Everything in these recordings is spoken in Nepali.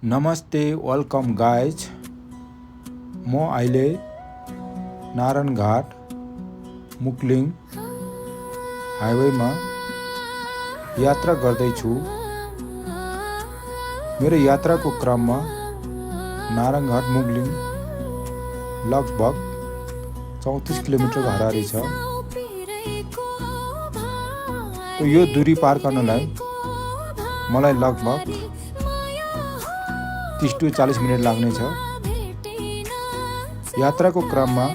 नमस्ते वेलकम गाइज। म अहिले नारायणघाट मुक्लिङ हाइवेमा यात्रा गर्दैछु। मेरो यात्राको क्रममा नारायणघाट मुक्लिङ लगभग 34 किलोमिटरको हाराहारी छ। यो दूरी पार गर्नलाई मलाई लगभग 30 to 40 मिनट लाग्नेछ। यात्राको क्रममा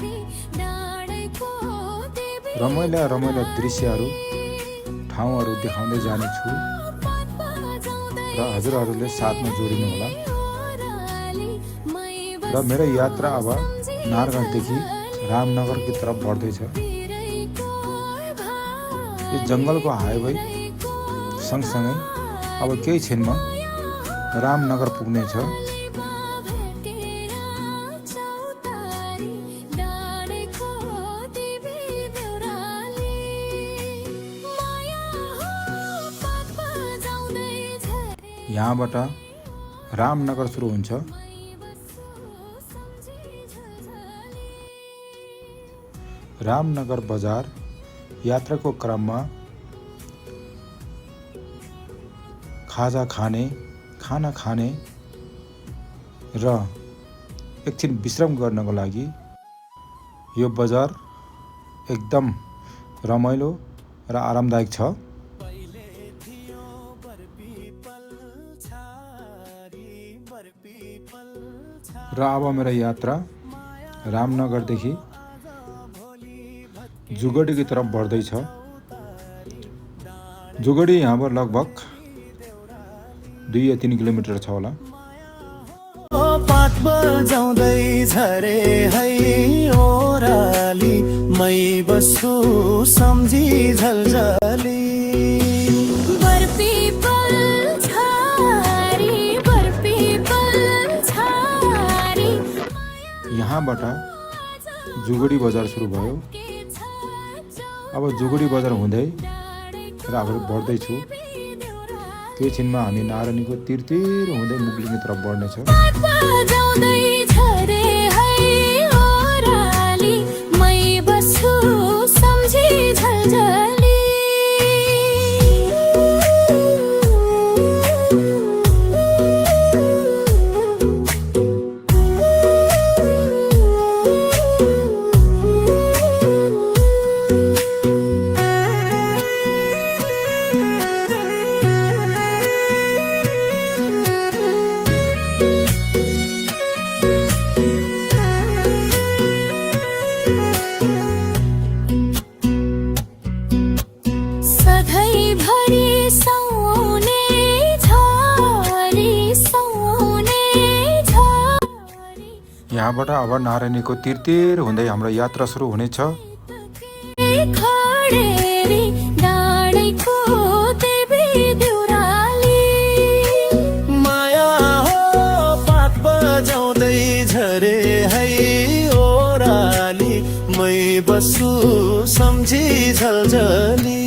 रमाइला दृश्यहरू ठाउँहरू देखाउँदै जानेछु र हजुरहरूले साथमा जोडिनु होला। र मेरो यात्रा अब नारायणघाटदेखि रामनगरकी तरफ बढ्दैछ। यो जङ्गलको हाइवे सँगसँगै अब केही क्षणमा रामनगर पुग्नेछ। यहाँबाट रामनगर सुरु हुन्छ। रामनगर बजार यात्राको क्रममा खाना खाने र एकछिन विश्राम गर्नको लागि यो बजार एकदम रमाइलो र आरामदायक छ। र अब मेरो यात्रा रामनगरदेखि जुगडीकी तरफ बढ्दैछ। जुगडी यहाँबाट लगभग 2 या 3 किलोमिटर छ होला। बजाउँदै झरे है ओराली मै बस्छु सम्झी झलझली यहाँबाट जुगडी बजार सुरु भयो। अब जुगडी बजार हुँदै र अगाडि बढ्दैछु। केही क्षणमा हामी नारायणीको तिरतिर हुँदै मुक्लिङकी तरफ बढ्नेछौँ। यहाँबाट अब नारायणीको तिरतिर हुँदै हाम्रो यात्रा सुरु हुनेछ। माया हो पात बजाउँदै झरे है ओराली मै बस्छु सम्झी झलझली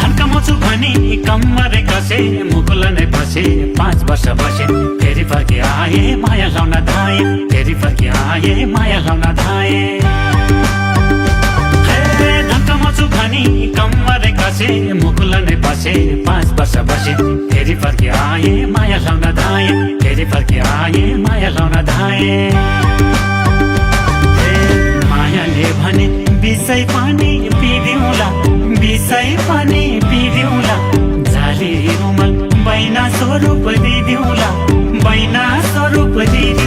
धन्कमाउँछु भनी कम्मरे कसे मुकुल नै फसे 5 वर्ष बसे फेरि फर्की आए माया लाउन धाए फेरि फर्की आए माया लाउन धाए धन्कमाउँछु भनी कम्मरे कसे मुकुल नै फसे 5 वर्ष बसे फेरि फर्की आए माया लाउन धाए फेरि फर्की आए माया लाउन धाए मायाले भने बिसै पानी पिदिउँला बिसै पानी पिदिउँला जाली रुमल बैना स्वरूप दिदिउँला बैना स्वरूप दिदिउँला